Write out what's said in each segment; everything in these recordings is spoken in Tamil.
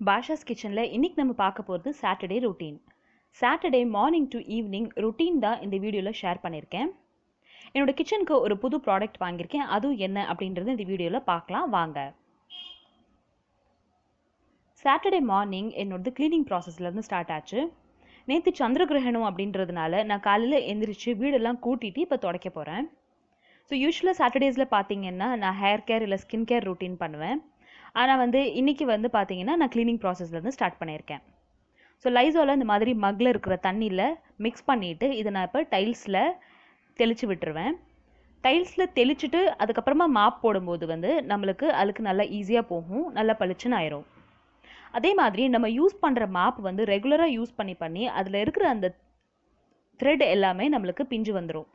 Bashas கிச்சன்ல இன்னைக்கு நம்ம பார்க்க போகிறது Saturday routine. Saturday morning to evening routine தான் இந்த வீடியோவில் ஷேர் பண்ணியிருக்கேன். என்னோட கிச்சனுக்கு ஒரு புது ப்ராடக்ட் வாங்கியிருக்கேன். அதுவும் என்ன அப்படின்றது இந்த வீடியோவில் பார்க்கலாம் வாங்க. சாட்டர்டே மார்னிங் என்னோடது க்ளீனிங் ப்ராசஸ்லேருந்து ஸ்டார்ட் ஆச்சு. நேற்று சந்திரகிரகணம் அப்படின்றதுனால நான் காலையில் எந்திரிச்சு வீடெல்லாம் கூட்டிட்டு இப்போ துடைக்க போகிறேன். ஸோ யூஸ்வலாக சாட்டர்டேஸில் பார்த்தீங்கன்னா நான் ஹேர் கேர் இல்லை ஸ்கின் கேர் ரொட்டீன் பண்ணுவேன். ஆனால் இன்றைக்கி பார்த்தீங்கன்னா நான் க்ளீனிங் ப்ராசஸ்லேருந்து ஸ்டார்ட் பண்ணியிருக்கேன். ஸோ லைஸால் இந்த மாதிரி மக்கில் இருக்கிற தண்ணியில் மிக்ஸ் பண்ணிவிட்டு இதை நான் இப்போ டைல்ஸில் தெளித்து விட்டுருவேன். டைல்ஸில் தெளிச்சுட்டு அதுக்கப்புறமா மாப் போடும்போது நம்மளுக்கு அழுக்கு நல்லா ஈஸியாக போகும், நல்லா பளிச்சுன்னு ஆயிரும். அதே மாதிரி நம்ம யூஸ் பண்ணுற மாப் ரெகுலராக யூஸ் பண்ணி அதில் இருக்கிற அந்த த்ரெட் எல்லாமே நம்மளுக்கு பிஞ்சு வந்துடும்.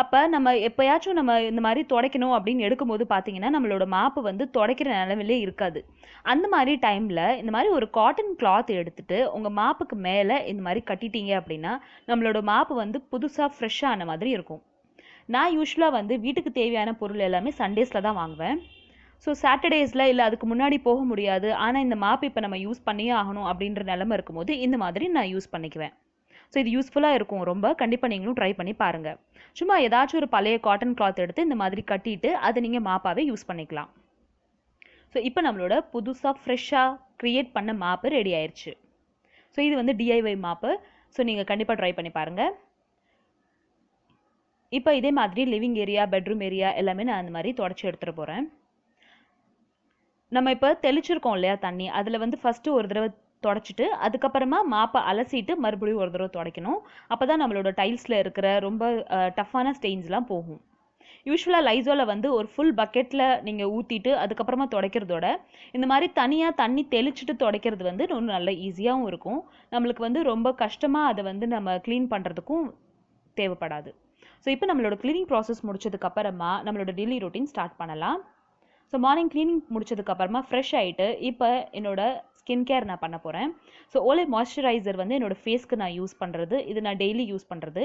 அப்போ நம்ம எப்போயாச்சும் நம்ம இந்த மாதிரி துடைக்கணும் அப்படின்னு எடுக்கும்போது பார்த்தீங்கன்னா நம்மளோட மாப்பு துடைக்கிற நிலவிலே இருக்காது. அந்த மாதிரி டைமில் இந்த மாதிரி ஒரு காட்டன் கிளாத் எடுத்துகிட்டு உங்கள் மாப்புக்கு மேலே இந்த மாதிரி கட்டிட்டீங்க அப்படின்னா நம்மளோட மாப்பு புதுசாக ஃப்ரெஷ்ஷான மாதிரி இருக்கும். நான் யூஸ்வலாக வீட்டுக்கு தேவையான பொருள் எல்லாமே சண்டேஸில் தான் வாங்குவேன். ஸோ சாட்டர்டேஸில் இல்லை அதுக்கு முன்னாடி போக முடியாது, ஆனால் இந்த மாப்பு இப்போ நம்ம யூஸ் பண்ணியே ஆகணும் அப்படின்ற நிலமை இருக்கும்போது இந்த மாதிரி நான் யூஸ் பண்ணிக்குவேன். ஸோ இது யூஸ்ஃபுல்லாக இருக்கும் ரொம்ப. கண்டிப்பாக நீங்களும் ட்ரை பண்ணி பாருங்கள். சும்மா ஏதாச்சும் ஒரு பழைய காட்டன் கிளாத் எடுத்து இந்த மாதிரி கட்டிட்டு அதை நீங்கள் மாப்பாவே யூஸ் பண்ணிக்கலாம். ஸோ இப்போ நம்மளோட புதுசாக ஃப்ரெஷ்ஷாக க்ரியேட் பண்ண மாப்பு ரெடி ஆயிடுச்சு. ஸோ இது டிஐஒய் மாப்பு. ஸோ நீங்கள் கண்டிப்பாக ட்ரை பண்ணி பாருங்கள். இப்போ இதே மாதிரி லிவிங் ஏரியா, பெட்ரூம் ஏரியா எல்லாமே நான் அந்த மாதிரி தொடச்சி எடுத்துகிட்டு போகிறேன். நம்ம இப்போ தெளிச்சிருக்கோம் இல்லையா தண்ணி, அதில் ஃபஸ்ட்டு ஒரு தடவை தொடச்சிட்டு அதுக்கப்புறமா மாப்பை அலசிட்டு மறுபடியும் ஒரு தடவை துடைக்கணும். அப்போ தான் நம்மளோட டைல்ஸில் இருக்கிற ரொம்ப டஃப்பான ஸ்டெயின்ஸ்லாம் போகும். யூஸ்வலாக லைஸால் ஒரு ஃபுல் பக்கெட்டில் நீங்கள் ஊற்றிட்டு அதுக்கப்புறமா துடைக்கிறதோட இந்த மாதிரி தனியாக தண்ணி தெளிச்சுட்டு துடைக்கிறது இன்னும் நல்ல ஈஸியாகவும் இருக்கும். நம்மளுக்கு ரொம்ப கஷ்டமாக அதை நம்ம க்ளீன் பண்ணுறதுக்கும் தேவைப்படாது. ஸோ இப்போ நம்மளோட க்ளீனிங் ப்ராசஸ் முடிச்சதுக்கப்புறமா நம்மளோட டெய்லி ரொட்டீன் ஸ்டார்ட் பண்ணலாம். ஸோ மார்னிங் க்ளீனிங் முடிச்சதுக்கப்புறமா ஃப்ரெஷ் ஆகிட்டு இப்போ என்னோட ஸ்கின் கேர் நான் பண்ண போகிறேன். ஸோ ஓலே மாய்ஸ்சரைசர் என்னோட ஃபேஸ்க்கு நான் யூஸ் பண்ணுறது. இது நான் டெய்லி யூஸ் பண்ணுறது.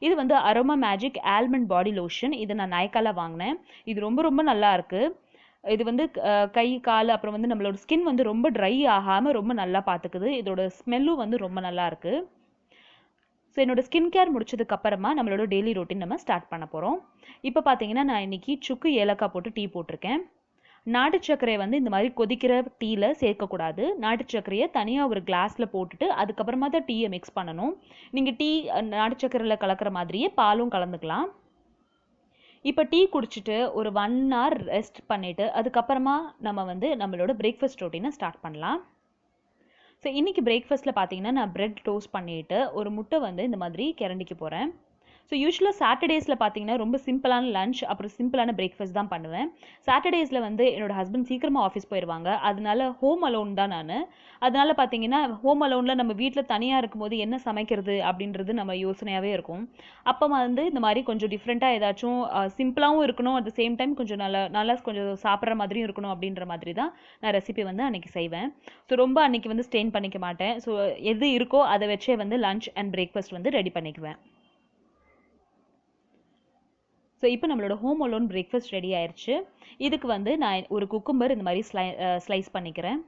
இது aroma magic almond body lotion. இது நான் நாய்க்கால வாங்கினேன். இது ரொம்ப ரொம்ப நல்லா இருக்குது. இது கை கால் அப்புறம் நம்மளோட ஸ்கின் ரொம்ப ட்ரை ஆகாமல் ரொம்ப நல்லா பார்த்துக்குது. இதோட ஸ்மெல்லும் ரொம்ப நல்லா இருக்குது. ஸோ என்னோட ஸ்கின் கேர் முடிச்சதுக்கப்புறமா நம்மளோட டெய்லி ரொட்டீன் நம்ம ஸ்டார்ட் பண்ண போகிறோம். இப்போ பார்த்தீங்கன்னா நான் இன்றைக்கி சுக்கு ஏலக்காய் போட்டு டீ போட்டிருக்கேன். நாட்டு சர்க்கரையை இந்த மாதிரி கொதிக்கிற டீயில் சேர்க்கக்கூடாது. நாட்டு சர்க்கரையை தனியாக ஒரு கிளாஸில் போட்டுட்டு அதுக்கப்புறமா தான் டீயை மிக்ஸ் பண்ணணும். நீங்கள் டீ நாட்டு சர்க்கரையில் கலக்கிற மாதிரியே பாலும் கலந்துக்கலாம். இப்போ டீ குடிச்சிட்டு ஒரு 1 hour ரெஸ்ட் பண்ணிவிட்டு அதுக்கப்புறமா நம்ம நம்மளோட பிரேக்ஃபாஸ்ட் ரொட்டீனை ஸ்டார்ட் பண்ணலாம். ஸோ இன்றைக்கி பிரேக்ஃபாஸ்ட்டில் பார்த்தீங்கன்னா நான் பிரெட் டோஸ்ட் பண்ணிவிட்டு ஒரு முட்டை இந்த மாதிரி கிரண்டிக்க போகிறேன். ஸோ யூஸ்வலாக சாட்டர்டேஸில் பார்த்தீங்கன்னா ரொம்ப சிம்பிளான லஞ்ச் அப்புறம் சிம்பிளான பிரேக்ஃபாஸ்ட் தான் பண்ணுவேன். சாட்டர்டேஸில் என்னோடய ஹஸ்பண்ட் சீக்கிரமாக ஆஃபீஸ் போயிடுவாங்க. அதனால ஹோம் அலோன் தான் நான். அதனால பார்த்தீங்கன்னா ஹோம் அலோனில் நம்ம வீட்டில் தனியாக இருக்கும்போது என்ன சமைக்கிறது அப்படின்றது நம்ம யோசனையாகவே இருக்கும். அப்போ இந்த மாதிரி கொஞ்சம் டிஃப்ரெண்ட்டாக ஏதாச்சும் சிம்பிளாகவும் இருக்கணும், அட் த சேம் டைம் கொஞ்சம் நல்லா கொஞ்சம் சாப்பிட்ற மாதிரியும் இருக்கணும் அப்படின்ற மாதிரி தான் நான் ரெசிபி அன்றைக்கி செய்வேன். ஸோ ரொம்ப அன்றைக்கி ஸ்டெயின் பண்ணிக்க மாட்டேன். ஸோ எது இருக்கோ அதை வச்சே லஞ்ச் அண்ட் பிரேக்ஃபாஸ்ட் ரெடி பண்ணிக்குவேன். ஸோ இப்போ நம்மளோட ஹோம் அலோன் பிரேக்ஃபாஸ்ட் ரெடி ஆயிடுச்சு. இதுக்கு நான் ஒரு குக்கும்பர் இந்த மாதிரி ஸ்லைஸ் பண்ணிக்கிறேன்.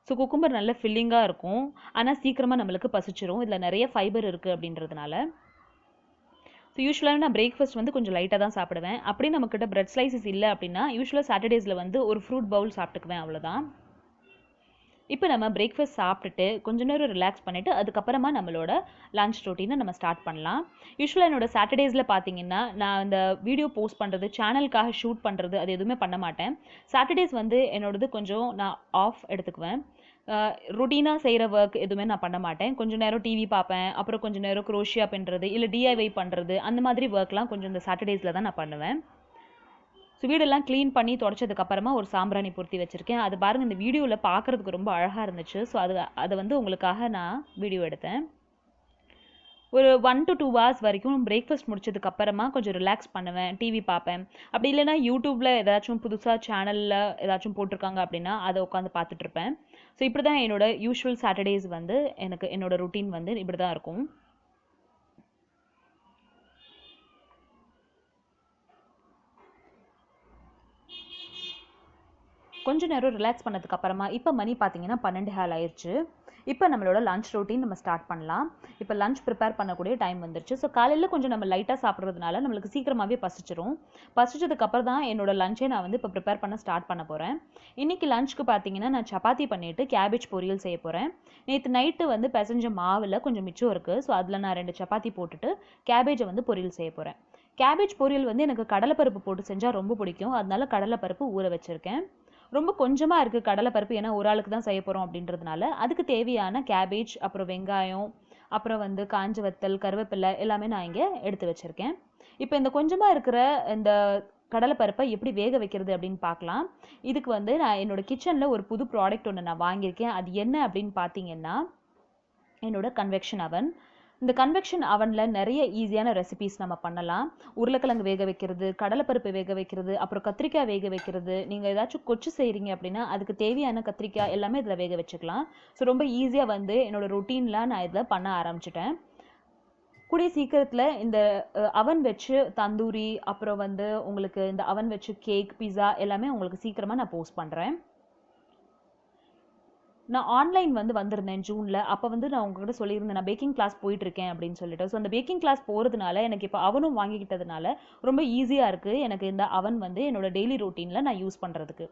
ஸோ குக்கும்பர் நல்ல ஃபில்லிங்காக இருக்கும், ஆனால் சீக்கிரமாக நம்மளுக்கு பசிச்சிரும். இதில் நிறைய ஃபைபர் இருக்குது அப்படின்றதுனால. ஸோ யூஸ்வலாக நான் பிரேக்ஃபாஸ்ட் கொஞ்சம் லைட்டாக தான் சாப்பிடுவேன். அப்படி நம்மக்கிட்ட பிரெட் ஸ்லைசஸ் இல்லை அப்படின்னா யூஸ்வலாக சாட்டர்டேஸில் ஒரு ஃப்ரூட் பவுல் சாப்பிட்டுக்குவேன், அவ்வளோதான். இப்போ நம்ம பிரேக்ஃபாஸ்ட் சாப்பிட்டுட்டு கொஞ்ச நேரம் ரிலாக்ஸ் பண்ணிவிட்டு அதுக்கப்புறமா நம்மளோட லஞ்ச் ரொட்டீனை நம்ம ஸ்டார்ட் பண்ணலாம். யூஸ்வலாக என்னோட சாட்டர்டேஸில் பார்த்தீங்கன்னா நான் இந்த வீடியோ போஸ்ட் பண்ணுறது, சேனலுக்காக ஷூட் பண்ணுறது அது எதுவுமே பண்ண மாட்டேன். சாட்டர்டேஸ் என்னோடது கொஞ்சம் நான் ஆஃப் எடுத்துக்குவேன். ரொட்டீனாக செய்கிற ஒர்க் எதுவுமே நான் பண்ண மாட்டேன். கொஞ்சம் நேரம் டிவி பார்ப்பேன், அப்புறம் கொஞ்சம் நேரம் குரோஷியா பண்ணுறது இல்லை டிஐஒய் பண்ணுறது, அந்த மாதிரி ஒர்க்லாம் கொஞ்சம் இந்த சாட்டர்டேஸில் தான் நான் பண்ணுவேன். ஸோ வீடெல்லாம் க்ளீன் பண்ணி தொடச்சதுக்கப்புறமா ஒரு சாம்பிராணி பொருத்தி வச்சுருக்கேன். அது பாருங்கள், இந்த வீடியோவில் பார்க்குறதுக்கு ரொம்ப அழகாக இருந்துச்சு. ஸோ அதை உங்களுக்காக நான் வீடியோ எடுத்தேன். ஒரு 1 to 2 hours வரைக்கும் பிரேக்ஃபாஸ்ட் முடிச்சதுக்கப்புறமா கொஞ்சம் ரிலாக்ஸ் பண்ணுவேன், டிவி பார்ப்பேன். அப்படி இல்லைனா யூடியூப்பில் ஏதாச்சும் புதுசாக சேனலில் ஏதாச்சும் போட்டிருக்காங்க அப்படின்னா அதை உட்காந்து பார்த்துட்ருப்பேன். ஸோ இப்படி தான் என்னோட யூஸ்வல் சாட்டர்டேஸ் எனக்கு என்னோட ரொட்டீன் இப்படி தான் இருக்கும். கொஞ்ச நேரம் ரிலாக்ஸ் பண்ணதுக்கு அப்புறமா இப்போ மணி பார்த்தீங்கன்னா 12 ஆயிடுச்சு. இப்போ நம்மளோட லஞ்ச் ரொட்டீன் நம்ம ஸ்டார்ட் பண்ணலாம். இப்போ லஞ்ச் ப்ரிப்பேர் பண்ணக்கூடிய டைம் வந்துருச்சு. ஸோ காலையில் கொஞ்சம் நம்ம லைட்டாக சாப்பிட்றதுனால நம்மளுக்கு சீக்கிரமாகவே பசிச்சிரும். பசிச்சதுக்கு அப்புறம் தான் என்னோட லஞ்சே நான் வந்து இப்போ ப்ரிப்பேர் பண்ண ஸ்டார்ட் பண்ண போகிறேன். இன்றைக்கி லஞ்சுக்கு பார்த்தீங்கன்னா நான் சப்பாத்தி பண்ணிவிட்டு கேபேஜ் பொரியல் செய்ய போகிறேன். நேற்று நைட்டு வந்து பிசைஞ்ச மாவில் கொஞ்சம் மிச்சம் இருக்குது. ஸோ அதில் நான் 2 சப்பாத்தி போட்டுட்டு கேபேஜை வந்து பொரியல் செய்ய போகிறேன். கேபேஜ் பொரியல் வந்து எனக்கு கடலைப்பருப்பு போட்டு செஞ்சால் ரொம்ப பிடிக்கும். அதனால கடலைப்பருப்பு ஊற வச்சுருக்கேன். ரொம்ப கொஞ்சமாக இருக்குது கடலைப்பருப்பு, ஏன்னா ஒரு ஆளுக்கு தான் செய்ய போகிறோம் அப்படின்றதுனால. அதுக்கு தேவையான கேபேஜ், அப்புறம் வெங்காயம், அப்புறம் வந்து காஞ்ச வத்தல், கருவேப்பிலை எல்லாமே நான் இங்கே எடுத்து வச்சுருக்கேன். இப்போ இந்த கொஞ்சமாக இருக்கிற இந்த கடலைப்பருப்பை எப்படி வேக வைக்கிறது அப்படின்னு பார்க்கலாம். இதுக்கு வந்து நான் என்னோடய கிச்சனில் ஒரு புது ப்ராடக்ட் ஒன்று நான் வாங்கியிருக்கேன். அது என்ன அப்படின்னு பார்த்தீங்கன்னா என்னோட கன்வெக்ஷன் அவன். இந்த கன்வெக்ஷன் அவனில் நிறைய ஈஸியான ரெசிபீஸ் நம்ம பண்ணலாம். உருளைக்கிழங்கு வேக வைக்கிறது, கடலைப்பருப்பு வேக வைக்கிறது, அப்புறம் கத்திரிக்காய் வேக வைக்கிறது. நீங்கள் ஏதாச்சும் கொச்சு செய்கிறீங்க அப்படின்னா அதுக்கு தேவையான கத்திரிக்காய் எல்லாமே இதில் வேக வச்சுக்கலாம். ஸோ ரொம்ப ஈஸியாக வந்து என்னோட ரொட்டீனில் நான் இதில் பண்ண ஆரம்பிச்சிட்டேன். கூடிய சீக்கிரத்தில் இந்த அவன் வச்சு தந்தூரி, அப்புறம் வந்து உங்களுக்கு இந்த அவன் வச்சு கேக், பிஸா எல்லாமே உங்களுக்கு சீக்கிரமாக நான் போஸ்ட் பண்ணுறேன். நான் ஆன்லைன் வந்து வந்திருந்தேன் ஜூனில். அப்போ வந்து நான் உங்ககிட்ட சொல்லியிருந்தேன் நான் பேக்கிங் கிளாஸ் போயிட்டுருக்கேன் அப்படின்னு சொல்லிட்டு. ஸோ அந்த பேக்கிங் கிளாஸ் போகிறதுனால எனக்கு இப்போ அவனும் வாங்கிக்கிட்டதுனால ரொம்ப ஈஸியாக இருக்குது எனக்கு இந்த அவன் வந்து என்னோட டெய்லி ரொட்டீனில் நான் யூஸ் பண்ணுறதுக்கு.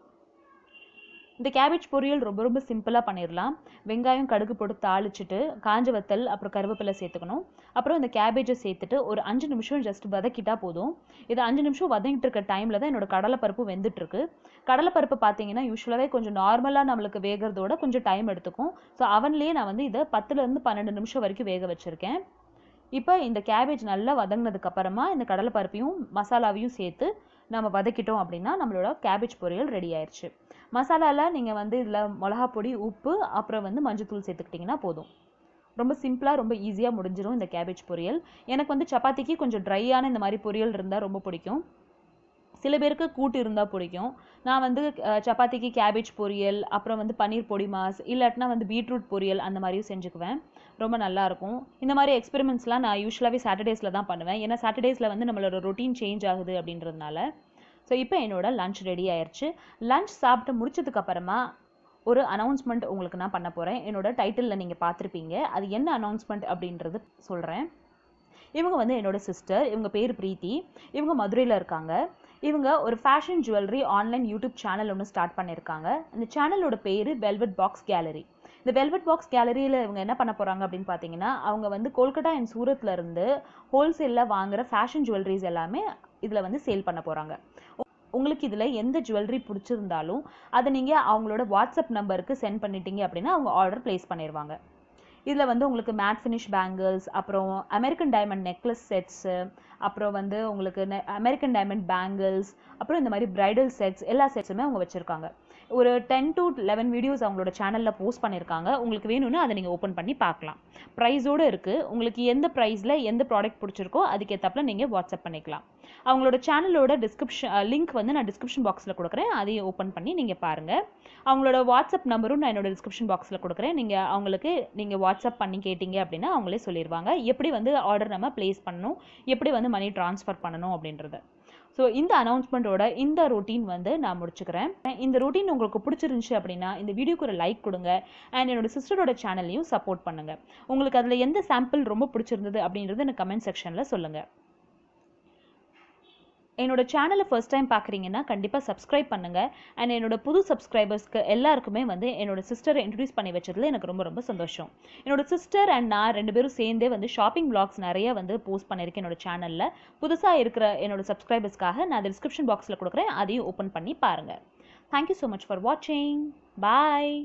இந்த கேபேஜ் பொரியல் ரொம்ப ரொம்ப சிம்பிளாக பண்ணிடலாம். வெங்காயம் கடுகு போட்டு தாளிச்சிட்டு காஞ்ச வத்தல் அப்புறம் கருவேப்பிலை சேர்த்துக்கணும். அப்புறம் இந்த கேபேஜை சேர்த்துட்டு ஒரு 5 நிமிஷம் ஜஸ்ட் வதக்கிட்டா போதும். இது 5 நிமிஷம் வதங்கிட்டு இருக்க டைமில் தான் என்னோட கடலைப்பருப்பு வெந்துட்டுருக்கு. கடலைப்பருப்பு பார்த்தீங்கன்னா யூஸ்வலாகவே கொஞ்சம் நார்மலாக நம்மளுக்கு வேகிறதோட கொஞ்சம் டைம் எடுத்துக்கும். ஸோ அவன்லேயே நான் வந்து இதை 10லேருந்து 12 நிமிஷம் வரைக்கும் வேக வச்சுருக்கேன். இப்போ இந்த கேபேஜ் நல்லா வதங்கினதுக்கு அப்புறமா இந்த கடலைப்பருப்பையும் மசாலாவையும் சேர்த்து நம்ம வதக்கிட்டோம் அப்படின்னா நம்மளோட கேபேஜ் பொரியல் ரெடி ஆயிடுச்சு. மசாலாவில் நீங்கள் வந்து இதில் மிளகா பொடி, உப்பு, அப்புறம் வந்து மஞ்சத்தூள் சேர்த்துக்கிட்டிங்கன்னா போதும். ரொம்ப சிம்பிளாக ரொம்ப ஈஸியாக முடிஞ்சிடும் இந்த கேபேஜ் பொரியல். எனக்கு வந்து சப்பாத்திக்கு கொஞ்சம் ட்ரையான இந்த மாதிரி பொரியல் இருந்தால் ரொம்ப பிடிக்கும். சில பேருக்கு கூட்டு இருந்தால் பிடிக்கும். நான் வந்து சப்பாத்திக்கு கேபேஜ் பொரியல், அப்புறம் வந்து பன்னீர் பொடி மாஸ், இல்லாட்டினா வந்து பீட்ரூட் பொரியல் அந்த மாதிரியும் செஞ்சுக்குவேன். ரொம்ப நல்லாயிருக்கும். இந்த மாதிரி எக்ஸ்பெரிமெண்ட்ஸ்லாம் நான் யூஸ்வலாகவே சாட்டர்டேஸில் தான் பண்ணுவேன். ஏன்னா சாட்டர்டேஸில் வந்து நம்மளோட ரொட்டீன் சேஞ்ச் ஆகுது அப்படின்றதுனால. ஸோ இப்போ என்னோட லஞ்ச் ரெடி ஆயிடுச்சு. லஞ்ச் சாப்பிட்டு முடிச்சதுக்கப்புறமா ஒரு அனௌன்ஸ்மெண்ட் உங்களுக்கு நான் பண்ண போகிறேன். என்னோட டைட்டிலில் நீங்கள் பார்த்துருப்பீங்க. அது என்ன அனௌன்ஸ்மெண்ட் அப்படின்றது சொல்கிறேன். இவங்க வந்து என்னோட சிஸ்டர். இவங்க பேர் பிரீத்தி. இவங்க மதுரையில் இருக்காங்க. இவங்க ஒரு fashion jewellery online YouTube channel ஒன்று ஸ்டார்ட் பண்ணியிருக்காங்க. இந்த சேனலோட பேர் வெல்வெட் பாக்ஸ் கேலரி. இந்த வெல்வெட் பாக்ஸ் கேலரியில் இவங்க என்ன பண்ண போகிறாங்க அப்படின்னு பார்த்தீங்கன்னா அவங்க வந்து கொல்கட்டா அண்ட் சூரத்தில் இருந்து ஹோல்சேலில் வாங்குகிற ஃபேஷன் ஜுவல்லரிஸ் எல்லாமே இதில் வந்து சேல் பண்ண போகிறாங்க. உங்களுக்கு இதில் எந்த ஜுவல்லரி பிடிச்சிருந்தாலும் அதை நீங்கள் அவங்களோட வாட்ஸ்அப் நம்பருக்கு சென்ட் பண்ணிட்டீங்க அப்படின்னா அவங்க ஆர்டர் ப்ளேஸ் பண்ணிடுவாங்க. இதில் வந்து உங்களுக்கு மேட் ஃபினிஷ் பேங்கிள்ஸ், அப்புறம் அமெரிக்கன் டைமண்ட் நெக்லஸ் செட்ஸு, அப்புறம் வந்து உங்களுக்கு அமெரிக்கன் டைமண்ட் பேங்கிள்ஸ், அப்புறம் இந்த மாதிரி பிரைடல் செட்ஸ் எல்லா செட்ஸுமே அவங்க வச்சுருக்காங்க. ஒரு 10 to 11 வீடியோஸ் அவங்களோட சேனலில் போஸ்ட் பண்ணியிருக்காங்க. உங்களுக்கு வேணும்னா அதை நீங்கள் ஓப்பன் பண்ணி பார்க்கலாம். ப்ரைஸோடு இருக்குது. உங்களுக்கு எந்த ப்ரைஸில் எந்த ப்ராடக்ட் பிடிச்சிருக்கோ அதுக்கேற்றப்பில் நீங்கள் வாட்ஸ்அப் பண்ணிக்கலாம். அவங்களோட சேனலோட லிங்க் வந்து நான் டிஸ்கிரிப்ஷன் பாக்ஸில் கொடுக்குறேன். அதையும் ஓப்பன் பண்ணி நீங்கள் பாருங்கள். அவங்களோட வாட்ஸ்அப் நம்பரும் நான் என்னோட டிஸ்கிரிப்ஷன் பாக்ஸில் கொடுக்குறேன். நீங்கள் வாட்ஸ்அப் பண்ணி கேட்டிங்க அப்படின்னா அவங்களே சொல்லிடுவாங்க எப்படி வந்து ஆர்டர் நம்ம ப்ளேஸ் பண்ணணும், எப்படி வந்து மணி ட்ரான்ஸ்ஃபர் பண்ணணும் அப்படின்றத. ஸோ இந்த அனௌன்ஸ்மெண்ட்டோட இந்த ரொட்டீன் வந்து நான் முடிச்சுக்கிறேன். இந்த ரொட்டீன் உங்களுக்கு பிடிச்சிருந்துச்சு அப்படின்னா இந்த வீடியோக்கு ஒரு லைக் கொடுங்க. அண்ட் என்னோட சிஸ்டரோட சேனலையும் சப்போர்ட் பண்ணுங்கள். உங்களுக்கு அதில் எந்த சாம்பிள் ரொம்ப பிடிச்சிருந்தது அப்படின்றது எனக்கு கமெண்ட் செக்ஷனில் சொல்லுங்கள். என்னோட சேனலை ஃபர்ஸ்ட் டைம் பார்க்குறீங்கன்னா கண்டிப்பாக சப்ஸ்கிரைப் பண்ணுங்கள். அண்ட் என்னோட புது சப்ஸ்கிரைபர்ஸ்க்கு எல்லாருக்குமே வந்து என்னோட சிஸ்டரை இன்ட்ரடியூஸ் பண்ணி வச்சதில் எனக்கு ரொம்ப ரொம்ப சந்தோஷம். என்னோட சிஸ்டர் அண்ட் நான் 2 பேரும் சேர்ந்தே வந்து ஷாப்பிங் பிளாக்ஸ் நிறைய வந்து போஸ்ட் பண்ணியிருக்கேன் என்னோட சேனலில். புதுசாக இருக்கிற என்னோட சப்ஸ்கிரைபர்ஸ்க்காக நான் அதை டிஸ்கிரிப்ஷன் பாக்ஸில் கொடுக்குறேன். அதையும் ஓப்பன் பண்ணி பாருங்கள். தேங்க்யூ ஸோ மச் ஃபார் வாட்சிங். பாய்.